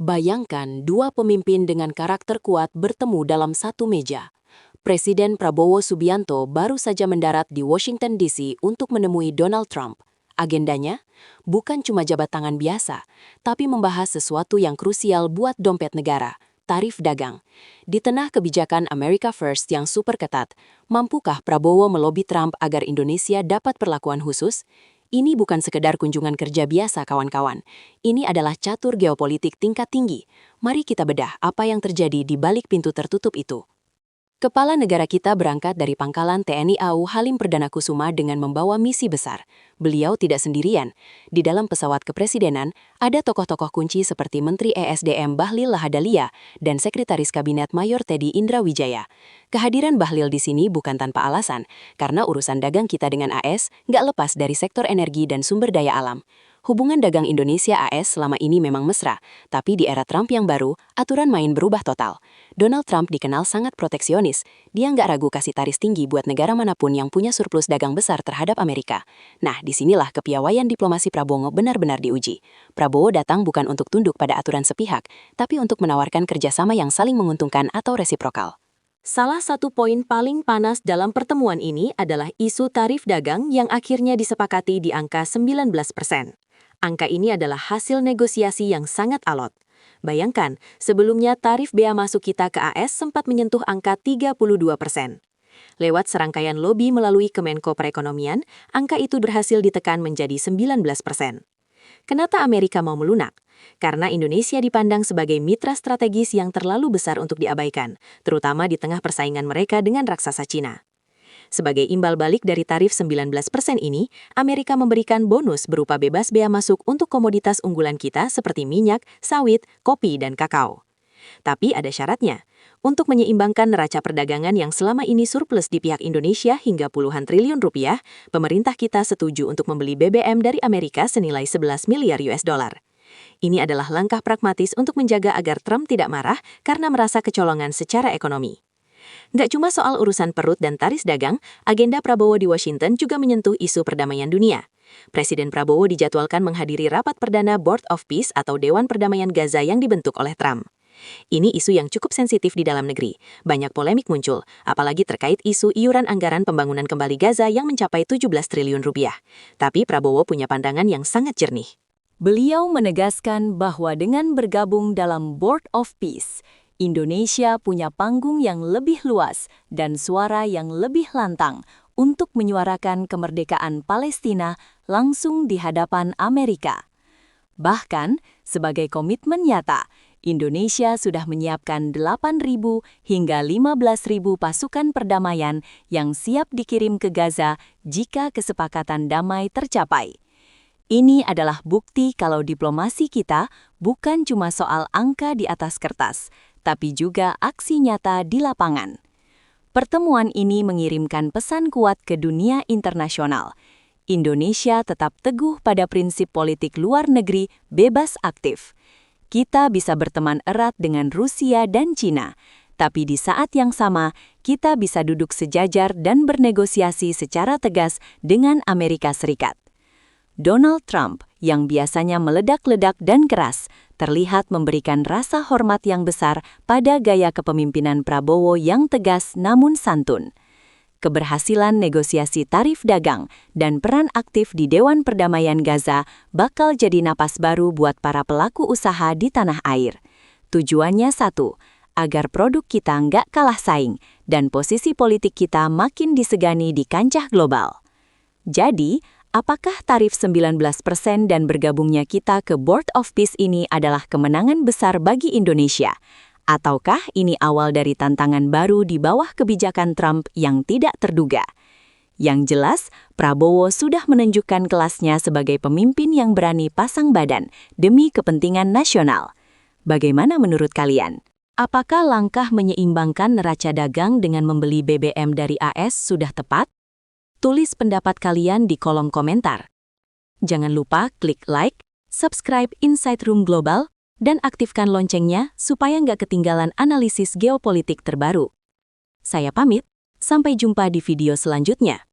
Bayangkan dua pemimpin dengan karakter kuat bertemu dalam satu meja. Presiden Prabowo Subianto baru saja mendarat di Washington DC untuk menemui Donald Trump. Agendanya bukan cuma jabat tangan biasa, tapi membahas sesuatu yang krusial buat dompet negara, tarif dagang. Di tengah kebijakan America First yang super ketat, mampukah Prabowo melobi Trump agar Indonesia dapat perlakuan khusus? Ini bukan sekedar kunjungan kerja biasa, kawan-kawan. Ini adalah catur geopolitik tingkat tinggi. Mari kita bedah apa yang terjadi di balik pintu tertutup itu. Kepala negara kita berangkat dari pangkalan TNI AU Halim Perdana Kusuma dengan membawa misi besar. Beliau tidak sendirian. Di dalam pesawat kepresidenan, ada tokoh-tokoh kunci seperti Menteri ESDM Bahlil Lahadalia dan Sekretaris Kabinet Mayor Teddy Indrawijaya. Kehadiran Bahlil di sini bukan tanpa alasan, karena urusan dagang kita dengan AS nggak lepas dari sektor energi dan sumber daya alam. Hubungan dagang Indonesia-AS selama ini memang mesra, tapi di era Trump yang baru, aturan main berubah total. Donald Trump dikenal sangat proteksionis. Dia nggak ragu kasih tarif tinggi buat negara manapun yang punya surplus dagang besar terhadap Amerika. Nah, disinilah kepiawaian diplomasi Prabowo benar-benar diuji. Prabowo datang bukan untuk tunduk pada aturan sepihak, tapi untuk menawarkan kerjasama yang saling menguntungkan atau resiprokal. Salah satu poin paling panas dalam pertemuan ini adalah isu tarif dagang yang akhirnya disepakati di angka 19%. Angka ini adalah hasil negosiasi yang sangat alot. Bayangkan, sebelumnya tarif bea masuk kita ke AS sempat menyentuh angka 32%. Lewat serangkaian lobi melalui Kemenko Perekonomian, angka itu berhasil ditekan menjadi 19%. Kenapa Amerika mau melunak? Karena Indonesia dipandang sebagai mitra strategis yang terlalu besar untuk diabaikan, terutama di tengah persaingan mereka dengan raksasa Cina. Sebagai imbal balik dari tarif 19% ini, Amerika memberikan bonus berupa bebas bea masuk untuk komoditas unggulan kita seperti minyak, sawit, kopi, dan kakao. Tapi ada syaratnya. Untuk menyeimbangkan neraca perdagangan yang selama ini surplus di pihak Indonesia hingga puluhan triliun rupiah, pemerintah kita setuju untuk membeli BBM dari Amerika senilai 11 miliar US dollar. Ini adalah langkah pragmatis untuk menjaga agar Trump tidak marah karena merasa kecolongan secara ekonomi. Nggak cuma soal urusan perut dan tarif dagang, agenda Prabowo di Washington juga menyentuh isu perdamaian dunia. Presiden Prabowo dijadwalkan menghadiri rapat perdana Board of Peace atau Dewan Perdamaian Gaza yang dibentuk oleh Trump. Ini isu yang cukup sensitif di dalam negeri. Banyak polemik muncul, apalagi terkait isu iuran anggaran pembangunan kembali Gaza yang mencapai 17 triliun rupiah. Tapi Prabowo punya pandangan yang sangat jernih. Beliau menegaskan bahwa dengan bergabung dalam Board of Peace, Indonesia punya panggung yang lebih luas dan suara yang lebih lantang untuk menyuarakan kemerdekaan Palestina langsung di hadapan Amerika. Bahkan, sebagai komitmen nyata, Indonesia sudah menyiapkan 8.000 hingga 15.000 pasukan perdamaian yang siap dikirim ke Gaza jika kesepakatan damai tercapai. Ini adalah bukti kalau diplomasi kita bukan cuma soal angka di atas kertas, tapi juga aksi nyata di lapangan. Pertemuan ini mengirimkan pesan kuat ke dunia internasional. Indonesia tetap teguh pada prinsip politik luar negeri bebas aktif. Kita bisa berteman erat dengan Rusia dan Cina, tapi di saat yang sama kita bisa duduk sejajar dan bernegosiasi secara tegas dengan Amerika Serikat. Donald Trump, yang biasanya meledak-ledak dan keras, terlihat memberikan rasa hormat yang besar pada gaya kepemimpinan Prabowo yang tegas namun santun. Keberhasilan negosiasi tarif dagang dan peran aktif di Dewan Perdamaian Gaza bakal jadi napas baru buat para pelaku usaha di tanah air. Tujuannya satu, agar produk kita nggak kalah saing dan posisi politik kita makin disegani di kancah global. Jadi, apakah tarif 19% dan bergabungnya kita ke Board of Peace ini adalah kemenangan besar bagi Indonesia? Ataukah ini awal dari tantangan baru di bawah kebijakan Trump yang tidak terduga? Yang jelas, Prabowo sudah menunjukkan kelasnya sebagai pemimpin yang berani pasang badan demi kepentingan nasional. Bagaimana menurut kalian? Apakah langkah menyeimbangkan neraca dagang dengan membeli BBM dari AS sudah tepat? Tulis pendapat kalian di kolom komentar. Jangan lupa klik like, subscribe Inside Room Global, dan aktifkan loncengnya supaya nggak ketinggalan analisis geopolitik terbaru. Saya pamit, sampai jumpa di video selanjutnya.